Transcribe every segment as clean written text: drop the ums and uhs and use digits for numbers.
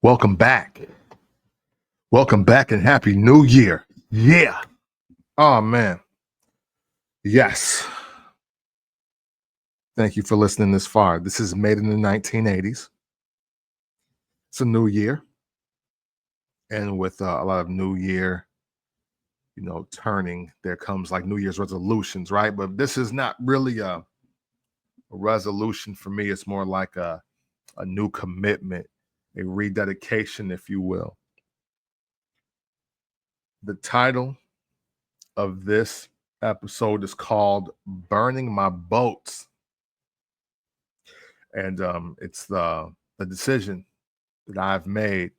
Welcome back. Welcome back and Happy New Year. Yeah. Oh, man. Yes. Thank you for listening this far. This is made in the 1980s. It's a new year. And with a lot of new year, turning, there comes like New Year's resolutions, right? But this is not really a resolution for me. It's more like a new commitment, a rededication, if you will. The title of this episode is called Burning My Boats. And it's the decision that I've made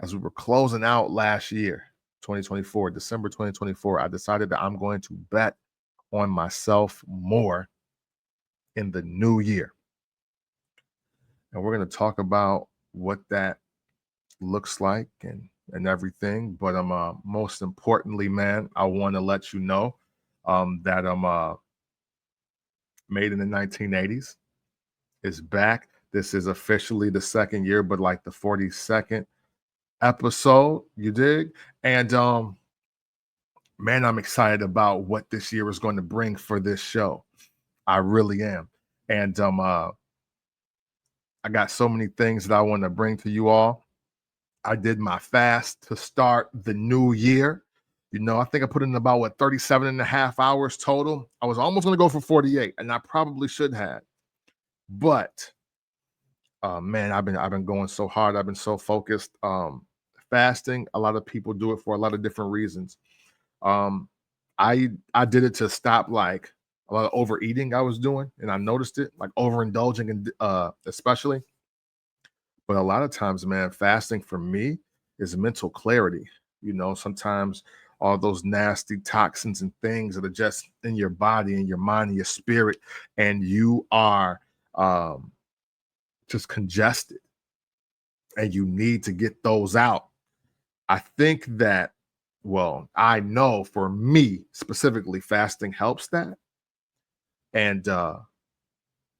as we were closing out last year, 2024, December 2024. I decided that I'm going to bet on myself more in the new year. And we're going to talk about what that looks like and everything. But most importantly, man, I want to let you know that I'm made in the 1980s. Is back. This is officially the second year, but like the 42nd episode, you dig? And man, I'm excited about what this year is going to bring for this show. I really am. And I got so many things that I want to bring to you all. I did my fast to start the new year. I think I put in about 37 and a half hours total. I was almost going to go for 48, and I probably should have. But man, I've been going so hard. I've been so focused. Fasting. A lot of people do it for a lot of different reasons. Um, I did it to stop like a lot of overeating I was doing, and I noticed it, like overindulging, and especially. But a lot of times, man, fasting for me is mental clarity. Sometimes all those nasty toxins and things that are just in your body and your mind and your spirit, and you are just congested and you need to get those out. I think that, I know for me specifically, fasting helps that. And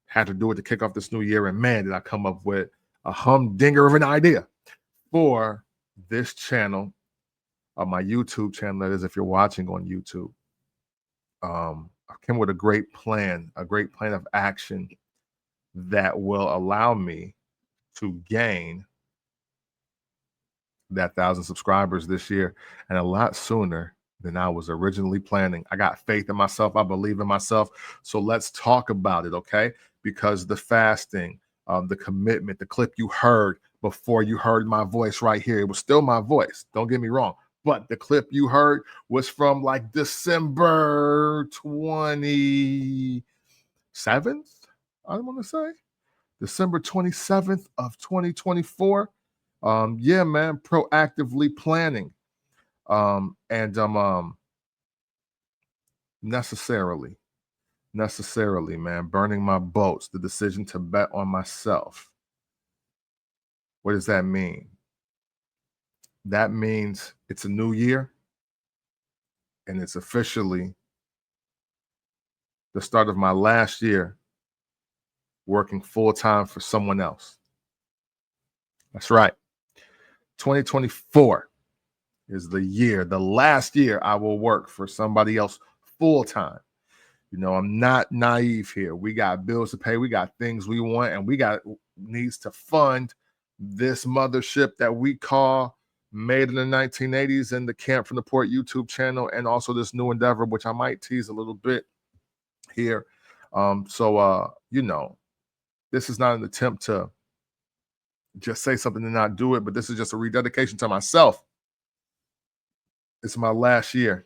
had to do it to kick off this new year. And man, did I come up with a humdinger of an idea for this channel, my YouTube channel, that is, if you're watching on YouTube. I came with a great plan of action that will allow me to gain that 1,000 subscribers this year, and a lot sooner than I was originally planning. I got faith in myself. I believe in myself. So let's talk about it, okay? Because the fasting, the commitment, the clip you heard before you heard my voice right here, it was still my voice. Don't get me wrong. But the clip you heard was from like December 27th, I want to say. December 27th of 2024. Yeah, man, proactively planning. And necessarily, man, burning my boats, the decision to bet on myself. What does that mean? That means it's a new year, and it's officially the start of my last year working full-time for someone else. That's right. 2024 is the last year I will work for somebody else full-time. I'm not naive here. We got bills to pay. We got things we want, and we got needs to fund this mothership that we call Made in the 1980s and the Camp from the Port YouTube channel, and also this new endeavor, which I might tease a little bit here. This is not an attempt to just say something and not do it, but this is just a rededication to myself. It's my last year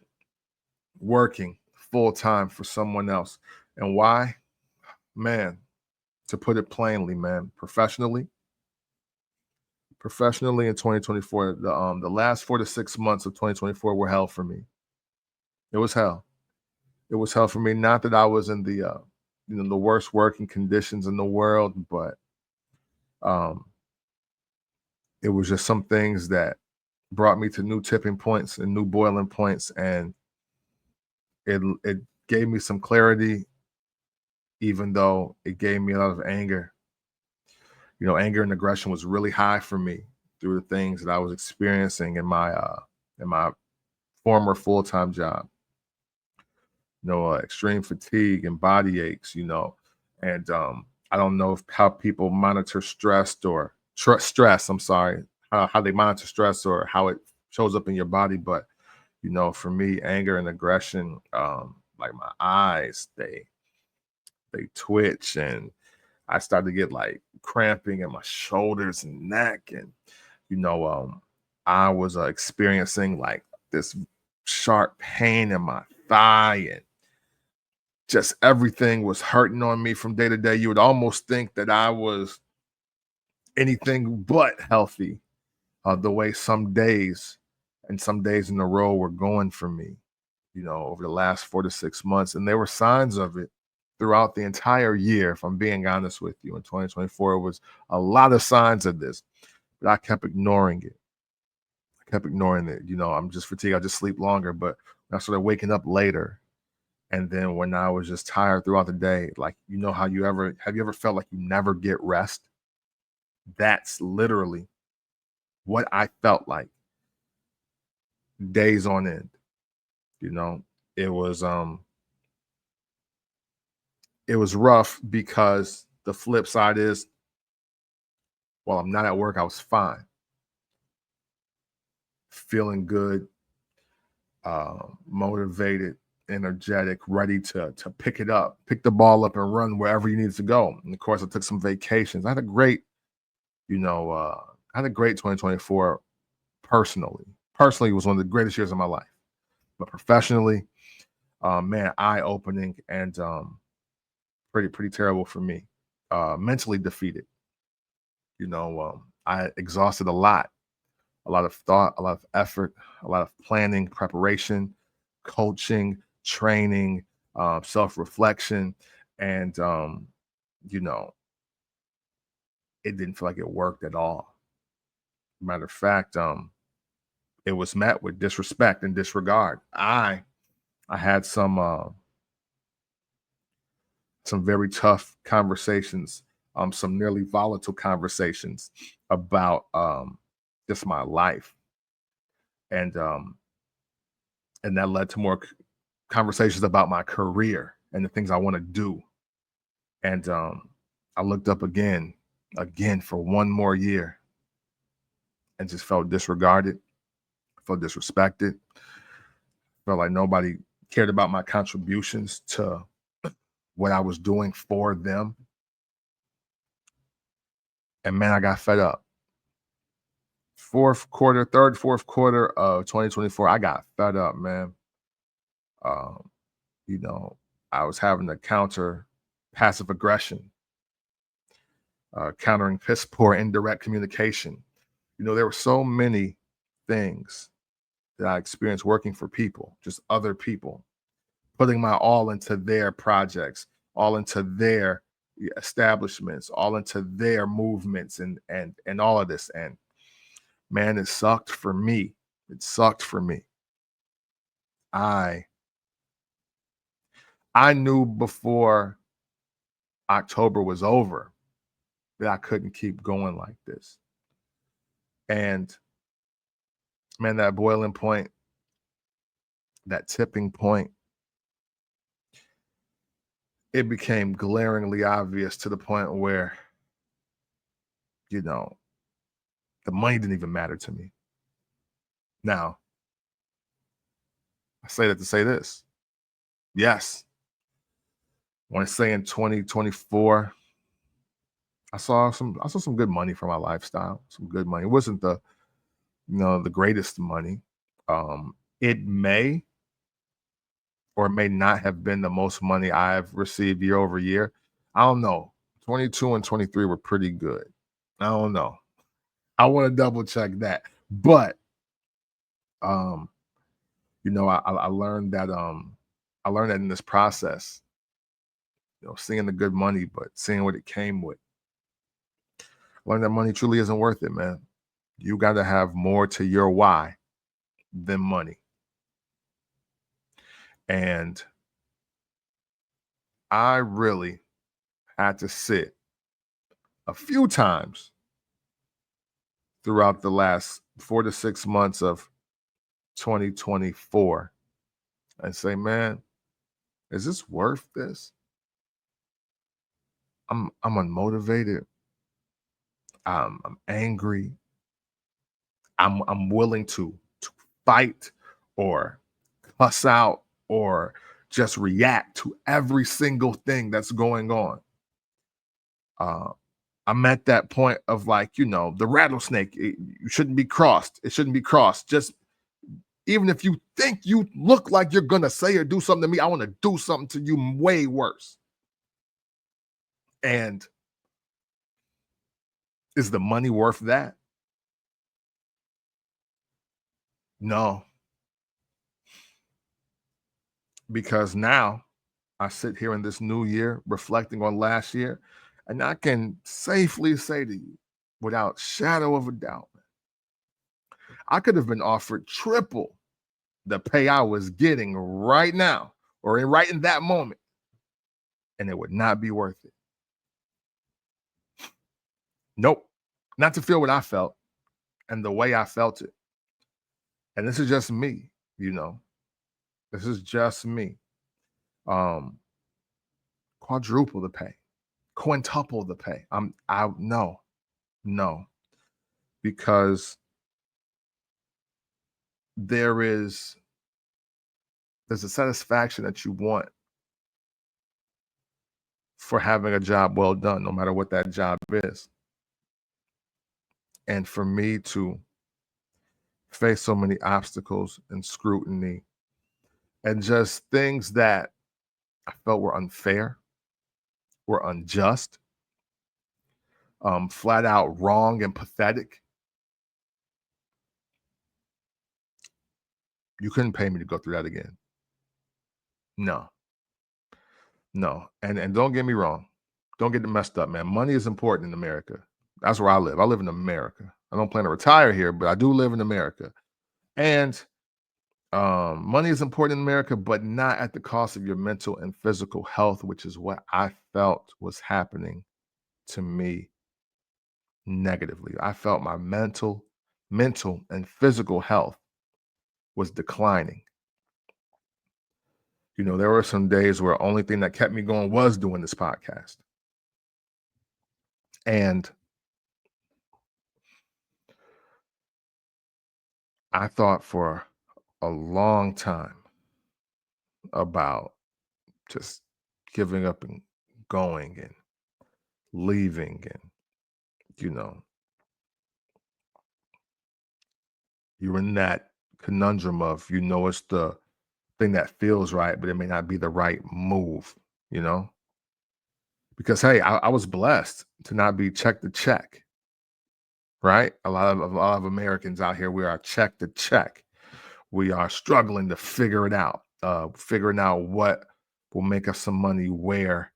working full-time for someone else. And why? Man, to put it plainly, man, professionally in 2024, the last 4 to 6 months of 2024 were hell for me. It was hell. It was hell for me. Not that I was in the the worst working conditions in the world, but it was just some things that brought me to new tipping points and new boiling points, and it gave me some clarity, even though it gave me a lot of anger. Anger and aggression was really high for me through the things that I was experiencing in my former full-time job. Extreme fatigue and body aches, and I don't know if how people monitor stress. I'm sorry, how they monitor stress or how it shows up in your body, but for me, anger and aggression, like my eyes, they twitch, and I started to get like cramping in my shoulders and neck, and you know, I was experiencing like this sharp pain in my thigh, and just everything was hurting on me from day to day. You would almost think that I was anything but healthy, the way some days in a row were going for me, over the last 4 to 6 months. And there were signs of it throughout the entire year, if I'm being honest with you. In 2024, it was a lot of signs of this, but I kept ignoring it. I kept ignoring it. I'm just fatigued. I just sleep longer. But when I started waking up later, and then when I was just tired throughout the day, like, how have you ever felt like you never get rest? That's literally what I felt like days on end. You know, it was it was rough because the flip side is while I'm not at work, I was fine, feeling good, motivated, energetic, ready to pick the ball up and run wherever you needed to go. And of course, I took some vacations. I had a great 2024 personally. Personally, it was one of the greatest years of my life. But professionally, man, eye opening and pretty terrible for me. Mentally defeated. I exhausted a lot of thought, a lot of effort, a lot of planning, preparation, coaching, training, self reflection, and you know, it didn't feel like it worked at all. Matter of fact, it was met with disrespect and disregard. I had some very tough conversations, some nearly volatile conversations about just my life, and that led to more conversations about my career and the things I want to do. And I looked up again for one more year, and just felt disregarded, felt disrespected, felt like nobody cared about my contributions to what I was doing for them. And man, I got fed up. Fourth quarter of 2024, I got fed up, man. Um, you know, I was having to counter passive aggression, countering piss poor indirect communication. There were so many things that I experienced working for people, just other people, putting my all into their projects, all into their establishments, all into their movements, and all of this. And man, it sucked for me. It sucked for me. I I knew before October was over that I couldn't keep going like this. And man, that boiling point, that tipping point, it became glaringly obvious to the point where, you know, the money didn't even matter to me. Now, I say that to say this. Yes, when I say in 2024, I saw some good money for my lifestyle, some good money. It wasn't the greatest money. It may or may not have been the most money I've received year over year. I don't know. 22 and 23 were pretty good. I don't know. I want to double check that. But um, I learned that in this process, seeing the good money, but seeing what it came with. I learned that money truly isn't worth it, man. You got to have more to your why than money. And I really had to sit a few times throughout the last 4 to 6 months of 2024 and say, man, is this worth this? I'm unmotivated. I'm angry. I'm willing to fight or cuss out or just react to every single thing that's going on. Uh, I'm at that point of like, the rattlesnake. You shouldn't be crossed. It shouldn't be crossed. Just even if you think you look like you're gonna say or do something to me, I want to do something to you way worse. And is the money worth that? No, because now I sit here in this new year reflecting on last year, and I can safely say to you, without shadow of a doubt, I could have been offered triple the pay I was getting right now or right in that moment, and it would not be worth it. Nope. Not to feel what I felt and the way I felt it. And this is just me, you know. This is just me. Um, Quadruple the pay, quintuple the pay. I no, because there is there's a satisfaction that you want for having a job well done, no matter what that job is. And for me to face so many obstacles and scrutiny and just things that I felt were unfair, were unjust, flat out wrong and pathetic. You couldn't pay me to go through that again. No, no. And don't get me wrong. Don't get it messed up, man. Money is important in America. That's where I live. I live in America. I don't plan to retire here, but I do live in America. And money is important in America, but not at the cost of your mental and physical health, which is what I felt was happening to me negatively. I felt my mental and physical health was declining. There were some days where the only thing that kept me going was doing this podcast. And I thought for a long time about just giving up and going and leaving. And, you know, you're in that conundrum of, it's the thing that feels right, but it may not be the right move, you know? Because, hey, I was blessed to not be check to check, right? A lot of Americans out here, we are check to check. We are struggling to figure it out, figuring out what will make us some money, where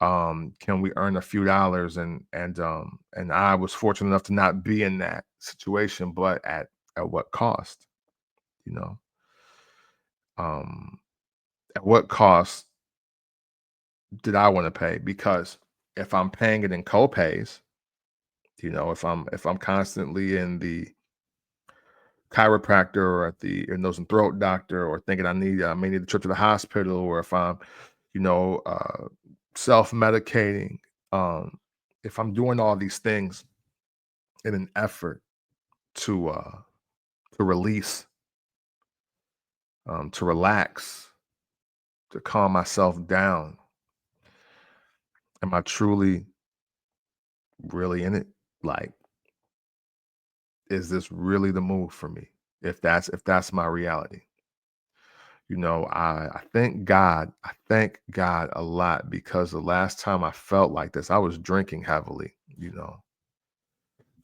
can we earn a few dollars, and I was fortunate enough to not be in that situation, but at what cost, you know? Um, at what cost did I want to pay? Because if I'm paying it in co-pays, if I'm constantly in the chiropractor or at the ear, nose and throat doctor, or thinking I may need a trip to the hospital, or if I'm, you know, uh, self-medicating, um, if I'm doing all these things in an effort to release, to relax, to calm myself down, am I truly really in it? Like, is this really the move for me? If that's my reality. I thank God a lot, because the last time I felt like this, I was drinking heavily,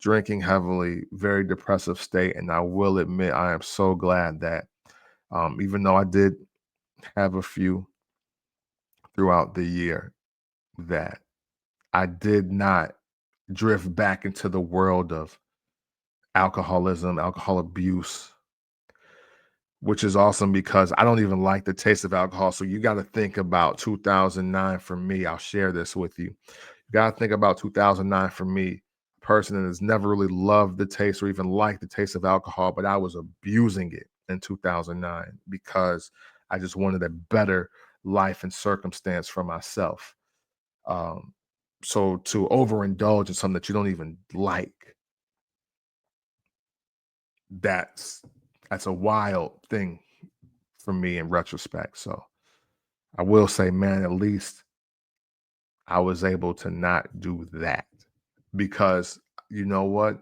very depressive state. And I will admit, I am so glad that, even though I did have a few throughout the year, that I did not drift back into the world of alcoholism, alcohol abuse, which is awesome because I don't even like the taste of alcohol. So you got to think about 2009 for me. I'll share this with you. You got to think about 2009 for me. person that has never really loved the taste or even liked the taste of alcohol, but I was abusing it in 2009 because I just wanted a better life and circumstance for myself. Um, so to overindulge in something that you don't even like, that's that's a wild thing for me in retrospect. So I will say, man, at least I was able to not do that because you know what?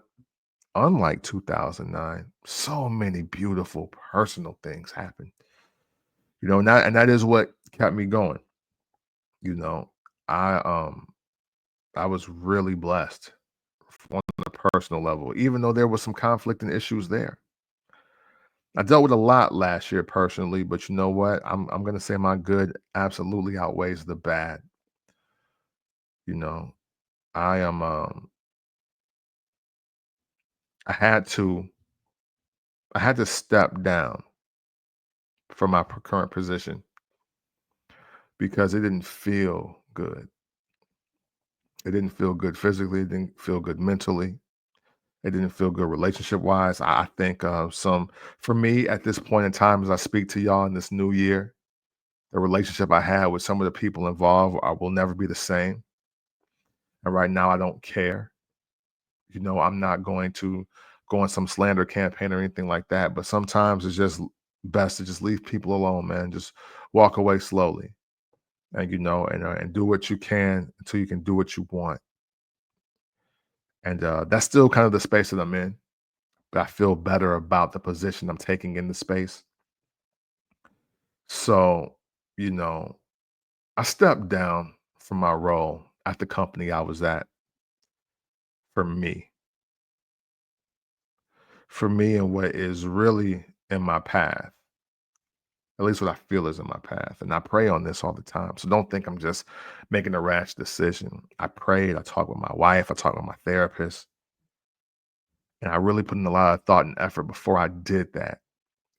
Unlike 2009, so many beautiful personal things happened. And that is what kept me going. You know, I I was really blessed on a personal level, even though there was some conflict and issues there. I dealt with a lot last year personally, but you know what? I'm gonna say my good absolutely outweighs the bad. You know, I am I had to I had to step down from my current position because it didn't feel good. It didn't feel good physically. It didn't feel good mentally. It didn't feel good relationship wise. I think some for me at this point in time, as I speak to y'all in this new year, the relationship I had with some of the people involved will never be the same. And right now, I don't care. I'm not going to go on some slander campaign or anything like that. But sometimes it's just best to just leave people alone, man. Just walk away slowly, and do what you can until you can do what you want. And that's still kind of the space that I'm in. But I feel better about the position I'm taking in the space. So, you know, I stepped down from my role at the company I was at for me, and what is really in my path, at least what I feel is in my path. And I pray on this all the time. So don't think I'm just making a rash decision. I prayed, I talked with my wife, I talked with my therapist, and I really put in a lot of thought and effort before I did that.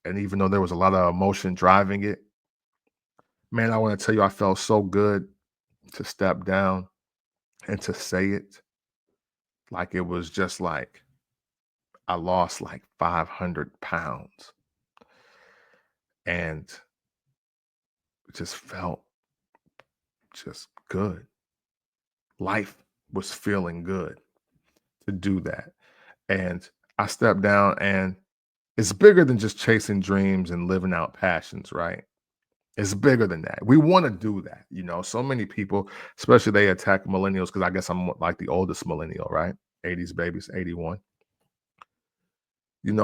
And even though there was a lot of emotion driving it, man, I want to tell you, I felt so good to step down and to say it. Like it was just like I lost like 500 pounds and it just felt just good. Life was feeling good to do that. And I stepped down, and it's bigger than just chasing dreams and living out passions, right? It's bigger than that. We want to do that. So many people, especially they attack millennials because I guess I'm like the oldest millennial, right? 80s babies, 81.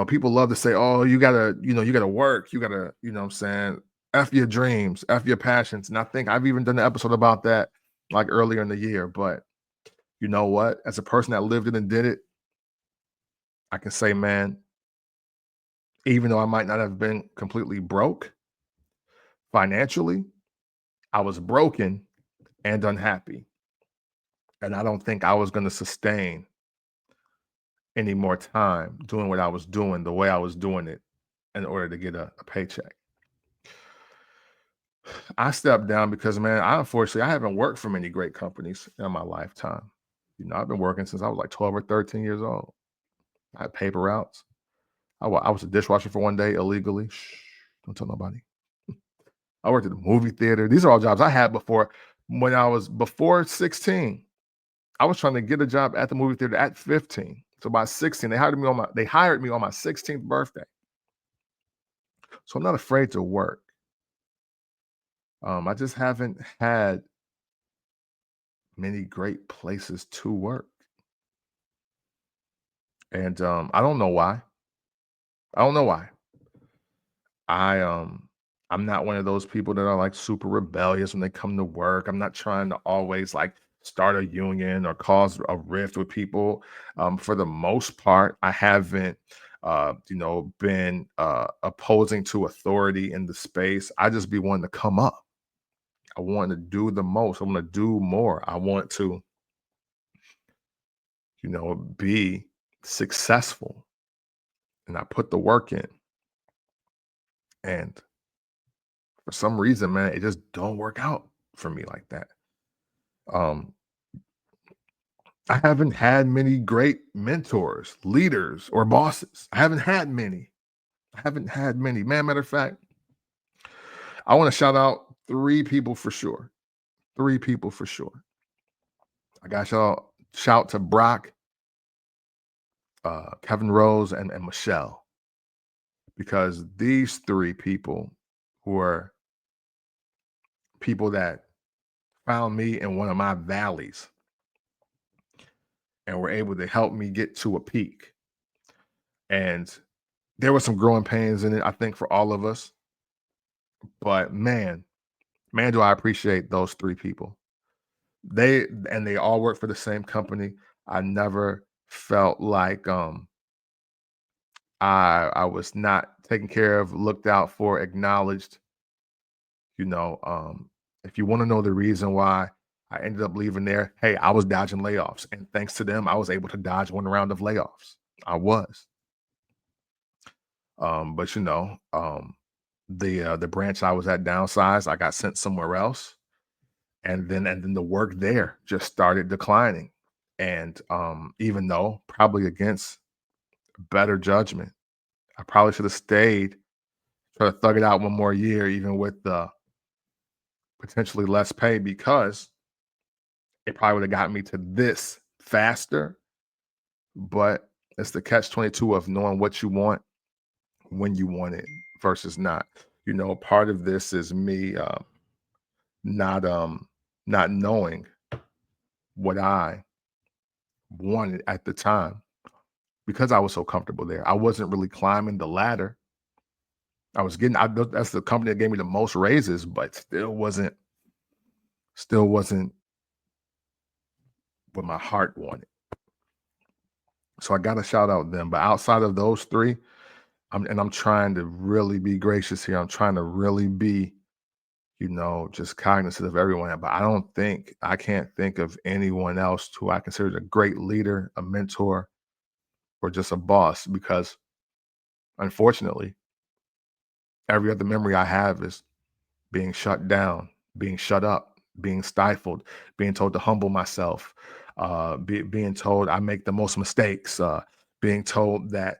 People love to say, "Oh, you gotta work. You gotta, what I'm saying, F your dreams, F your passions." And I think I've even done an episode about that like earlier in the year. But you know what? As a person that lived it and did it, I can say, man, even though I might not have been completely broke financially, I was broken and unhappy. And I don't think I was gonna sustain any more time doing what I was doing the way I was doing it in order to get a paycheck. I stepped down because, man, unfortunately I haven't worked for many great companies in my lifetime. I've been working since I was like 12 or 13 years old. I had paper routes. I was a dishwasher for one day illegally. Shh, don't tell nobody. I worked at the movie theater. These are all jobs I had before when I was before 16. I was trying to get a job at the movie theater at 15. So by 16, they hired me on my 16th birthday. So I'm not afraid to work. I just haven't had many great places to work. And I don't know why. I don't know why. I I'm not one of those people that are like super rebellious when they come to work. I'm not trying to always like start a union or cause a rift with people. For the most part, I haven't been opposing to authority in the space. I just be wanting to come up. I want to do the most. I want to do more. I want to, be successful. And I put the work in. And for some reason, man, it just don't work out for me like that. Um, I haven't had many great mentors, leaders, or bosses. I haven't had many. I haven't had many. Man, matter of fact, I want to shout out three people for sure. Three people for sure. I got shout to Brock, Kevin Rose, and Michelle, because these three people were people that found me in one of my valleys and were able to help me get to a peak. And there were some growing pains in it, I think, for all of us. But man, do I appreciate those three people. They all work for the same company. I never felt like I was not taken care of, looked out for, acknowledged. You know, if you want to know the reason why I ended up leaving there, hey, I was dodging layoffs, and thanks to them, I was able to dodge one round of layoffs. I was. But the branch I was at downsized. I got sent somewhere else, and then the work there just started declining. And even though probably against better judgment, I probably should have stayed, try to thug it out one more year, even with the potentially less pay, because it probably would have gotten me to this faster. But it's the catch 22 of knowing what you want when you want it versus not. Part of this is me not not knowing what I wanted at the time because I was so comfortable there. I wasn't really climbing the ladder. That's the company that gave me the most raises, but still wasn't what my heart wanted. So I got to shout out them. But outside of those three, I'm trying to really be gracious here. I'm trying to really be, just cognizant of everyone. But I can't think of anyone else who I consider a great leader, a mentor, or just a boss, because unfortunately, every other memory I have is being shut down, being shut up, being stifled, being told to humble myself, being told I make the most mistakes, being told that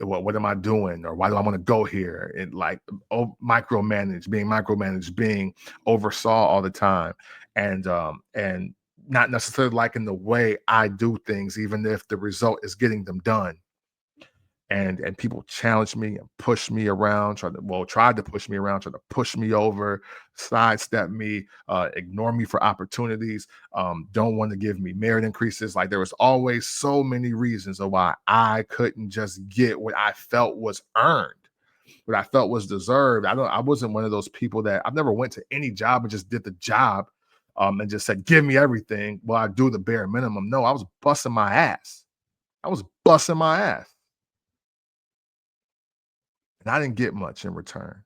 what am I doing, or why do I want to go here, and like being micromanaged, being oversaw all the time, and not necessarily liking the way I do things, even if the result is getting them done. And people challenged me and pushed me around, tried to push me around, tried to push me over, sidestep me, ignore me for opportunities, don't want to give me merit increases. Like, there was always so many reasons of why I couldn't just get what I felt was earned, what I felt was deserved. I wasn't one of those people that I've never went to any job and just did the job, and just said, give me everything while I do the bare minimum. No, I was busting my ass. I was busting my ass. And I didn't get much in return,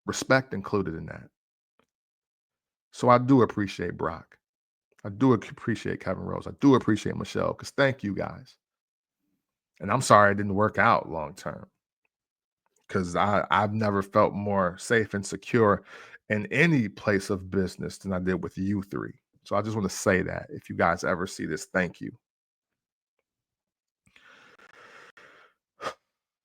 respect included in that. So I do appreciate Brock. I do appreciate Kevin Rose. I do appreciate Michelle, because thank you guys. And I'm sorry it didn't work out long term, because I've never felt more safe and secure in any place of business than I did with you three. So I just want to say that if you guys ever see this, thank you.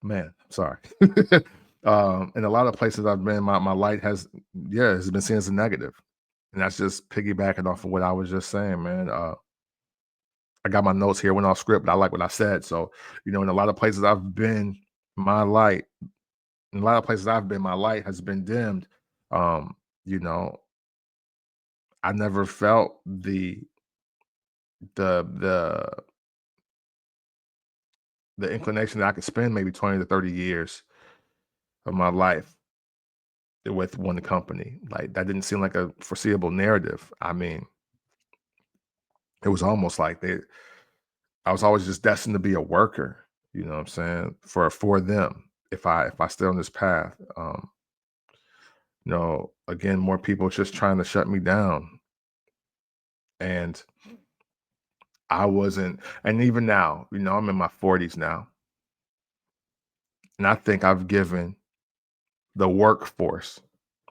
Man, sorry. In a lot of places I've been, my light has been seen as a negative. And that's just piggybacking off of what I was just saying, man. I got my notes here, went off script, but I like what I said. So, in a lot of places I've been, my light, in a lot of places I've been, my light has been dimmed. Um, you know, I never felt the the inclination that I could spend maybe 20 to 30 years of my life with one company. Like, that didn't seem like a foreseeable narrative. I mean, it was almost like I was always just destined to be a worker, you know what I'm saying, for them if I stay on this path. Again, more people just trying to shut me down. And I wasn't, and even now, I'm in my 40s now. And I think I've given the workforce,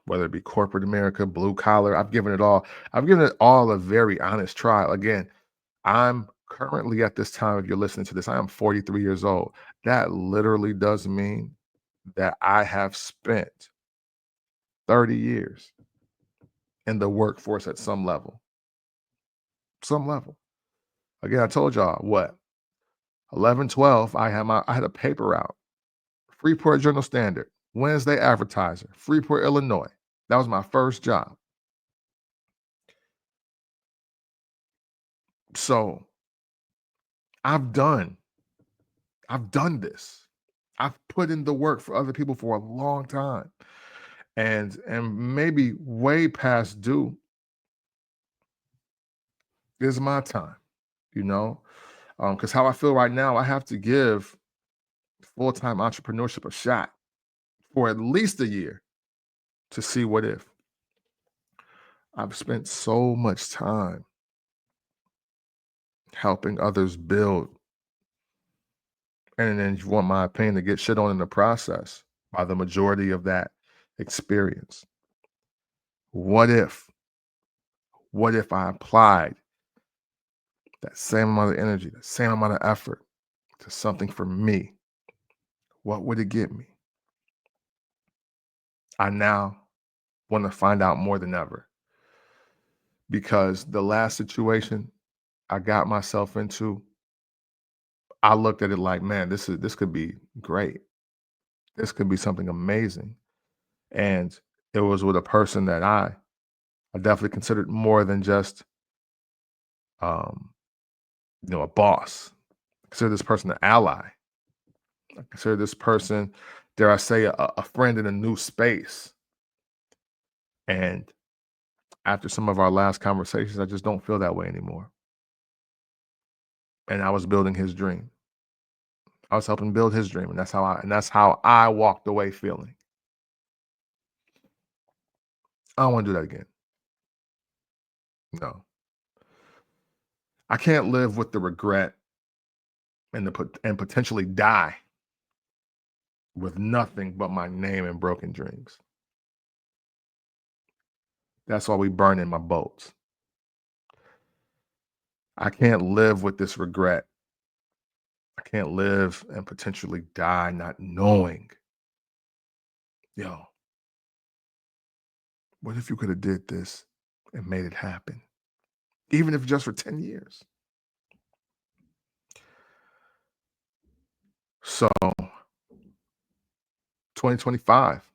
whether it be corporate America, blue collar, I've given it all a very honest trial. Again, I'm currently at this time, if you're listening to this, I am 43 years old. That literally does mean that I have spent 30 years in the workforce at some level. Some level. Again, I told y'all what 11, 12. I had a paper out. Freeport Journal Standard, Wednesday Advertiser, Freeport, Illinois. That was my first job. So I've done I've done this. I've put in the work for other people for a long time. And maybe way past due is my time, you know? Because how I feel right now, I have to give full-time entrepreneurship a shot for at least a year to see what if. I've spent so much time helping others build, and then you want my opinion to get shit on in the process by the majority of that experience. What if? What if I applied that same amount of energy, the same amount of effort to something for me? What would it get me? I now want to find out more than ever because the last situation I got myself into, I looked at it like, man, this could be great. This could be something amazing. And it was with a person that I definitely considered more than just um, a boss. I consider this person an ally. I consider this person, dare I say, a friend in a new space. And after some of our last conversations, I just don't feel that way anymore. And I was building his dream. I was helping build his dream, and that's how I walked away feeling. I don't want to do that again. No, I can't live with the regret and potentially die with nothing but my name and broken dreams. That's why we burn in my boats. I can't live with this regret. I can't live and potentially die not knowing, yo, what if you could have did this and made it happen? Even if just for 10 years. So 2025.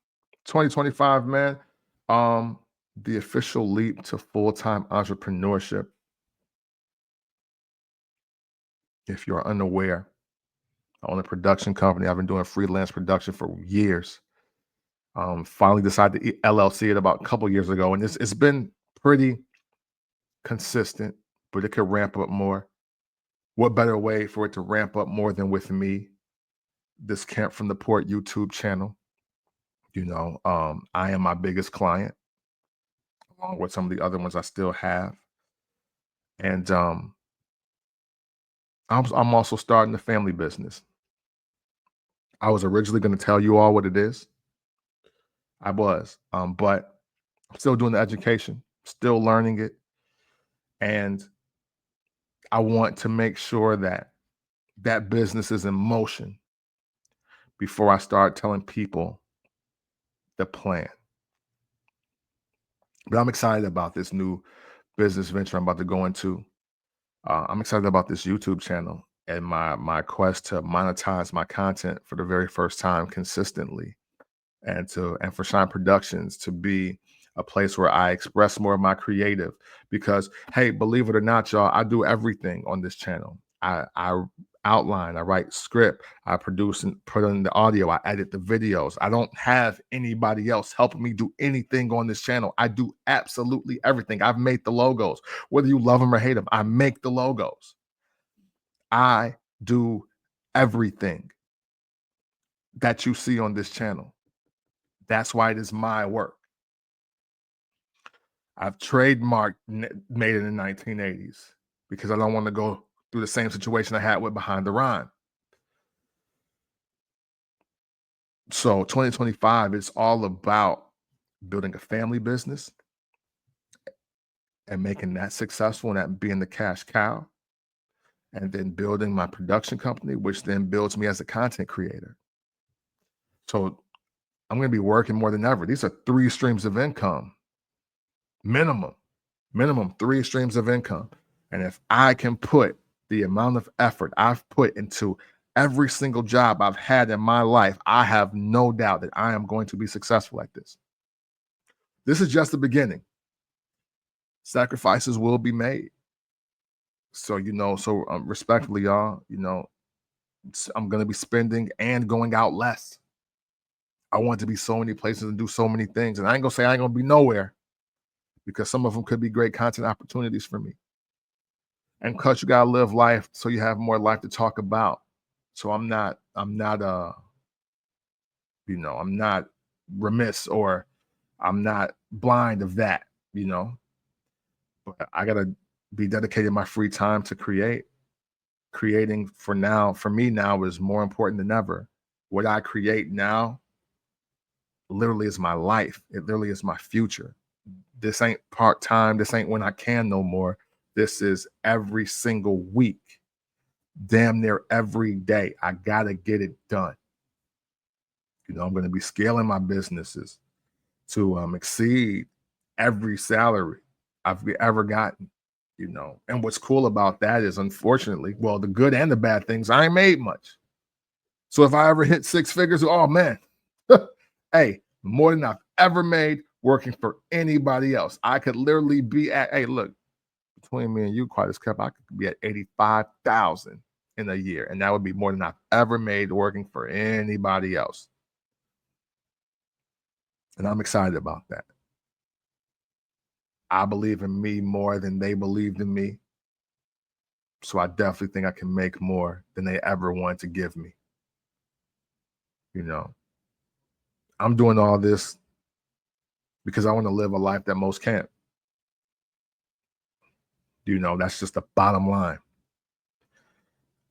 2025, man. Um, the official leap to full-time entrepreneurship. If you're unaware, I own a production company. I've been doing freelance production for years. Finally decided to LLC it about a couple years ago, and it's been pretty consistent, but it could ramp up more. What better way for it to ramp up more than with me? This Camp from the Port YouTube channel. I am my biggest client, along with some of the other ones I still have. And I'm also starting the family business. I was originally going to tell you all what it is. I was, but I'm still doing the education, still learning it, and I want to make sure that that business is in motion before I start telling people the plan. But I'm excited about this new business venture I'm about to go into. I'm excited about this YouTube channel and my quest to monetize my content for the very first time consistently, and for Shine Productions to be a place where I express more of my creative. Because hey, believe it or not, y'all, I do everything on this channel. I outline, I write script, I produce and put in the audio, I edit the videos. I don't have anybody else helping me do anything on this channel. I do absolutely everything. I've made the logos. Whether you love them or hate them, I make the logos. I do everything that you see on this channel. That's why it is my work. I've trademarked made in the 1980s because I don't want to go through the same situation I had with Behind the Rhyme. So 2025, it's all about building a family business and making that successful and that being the cash cow. and then building my production company, which then builds me as a content creator. So I'm going to be working more than ever. These are 3 streams of income, minimum, minimum 3 streams of income. And if I can put the amount of effort I've put into every single job I've had in my life, I have no doubt that I am going to be successful at this. This is just the beginning. Sacrifices will be made. So, respectfully, y'all, I'm going to be spending and going out less. I want to be so many places and do so many things. And I ain't going to say I ain't going to be nowhere, because some of them could be great content opportunities for me. And because you got to live life so you have more life to talk about. So I'm not remiss, or I'm not blind of that, but I got to be dedicated my free time to creating for me now is more important than ever. What I create now literally is my life. It literally is my future. This ain't part-time. This ain't when I can no more. This is every single week, damn near every day. I got to get it done. I'm going to be scaling my businesses to exceed every salary I've ever gotten, And what's cool about that is, unfortunately, well, the good and the bad things, I ain't made much. So if I ever hit 6 figures, oh man, hey, more than I've ever made working for anybody else. I could literally be at, hey, look, between me and you, quite as kept, I could be at 85,000 in a year. And that would be more than I've ever made working for anybody else. And I'm excited about that. I believe in me more than they believed in me. So I definitely think I can make more than they ever wanted to give me. I'm doing all this because I want to live a life that most can't. That's just the bottom line.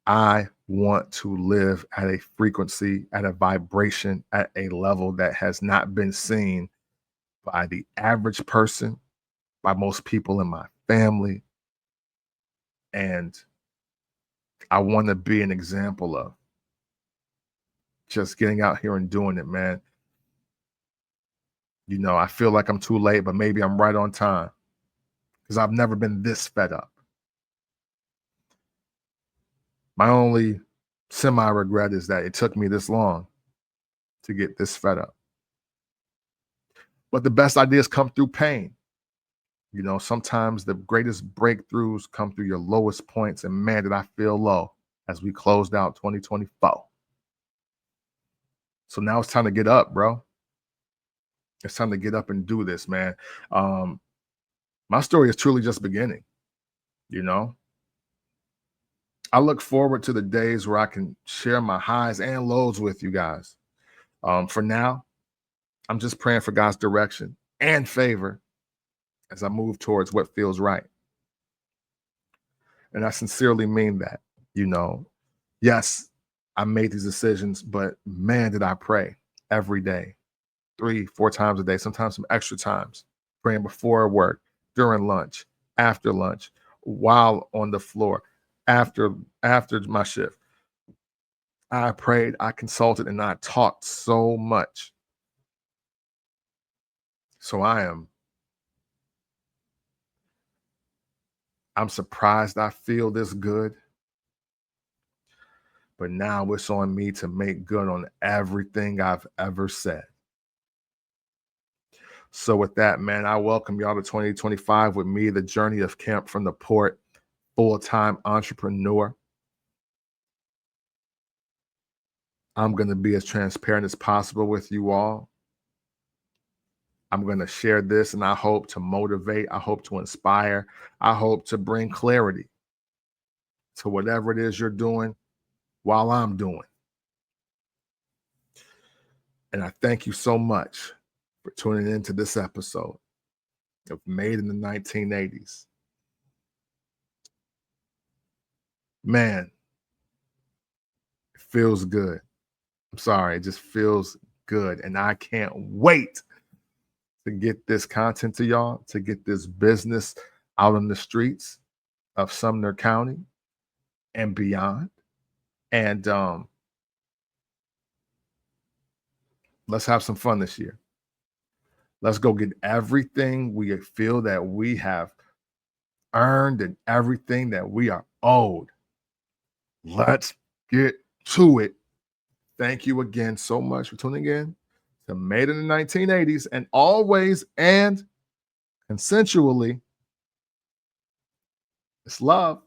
I want to live at a frequency, at a vibration, at a level that has not been seen by the average person, by most people in my family. And I want to be an example of just getting out here and doing it, man. I feel like I'm too late, but maybe I'm right on time, because I've never been this fed up. My only semi-regret is that it took me this long to get this fed up. But the best ideas come through pain. Sometimes the greatest breakthroughs come through your lowest points. And man, did I feel low as we closed out 2024. So now it's time to get up, bro. It's time to get up and do this, man. My story is truly just beginning. I look forward to the days where I can share my highs and lows with you guys. For now, I'm just praying for God's direction and favor as I move towards what feels right. And I sincerely mean that. Yes, I made these decisions, but man, did I pray every day, 3-4 times a day, sometimes some extra times, praying before work, during lunch, after lunch, while on the floor, after my shift. I prayed, I consulted, and I talked so much. So I'm surprised I feel this good. But now it's on me to make good on everything I've ever said. So with that, man, I welcome y'all to 2025 with me, the journey of Camp from the Port, full-time entrepreneur. I'm going to be as transparent as possible with you all. I'm going to share this, and I hope to motivate. I hope to inspire. I hope to bring clarity to whatever it is you're doing while I'm doing. And I thank you so much for tuning into this episode of Made in the 1980s. Man, it feels good. I'm sorry, it just feels good. And I can't wait to get this content to y'all, to get this business out on the streets of Sumner County. and beyond. And let's have some fun this year. Let's go get everything we feel that we have earned and everything that we are owed. Let's get to it. Thank you again so much for tuning in to Made in the 1980s, and always and consensually, it's love.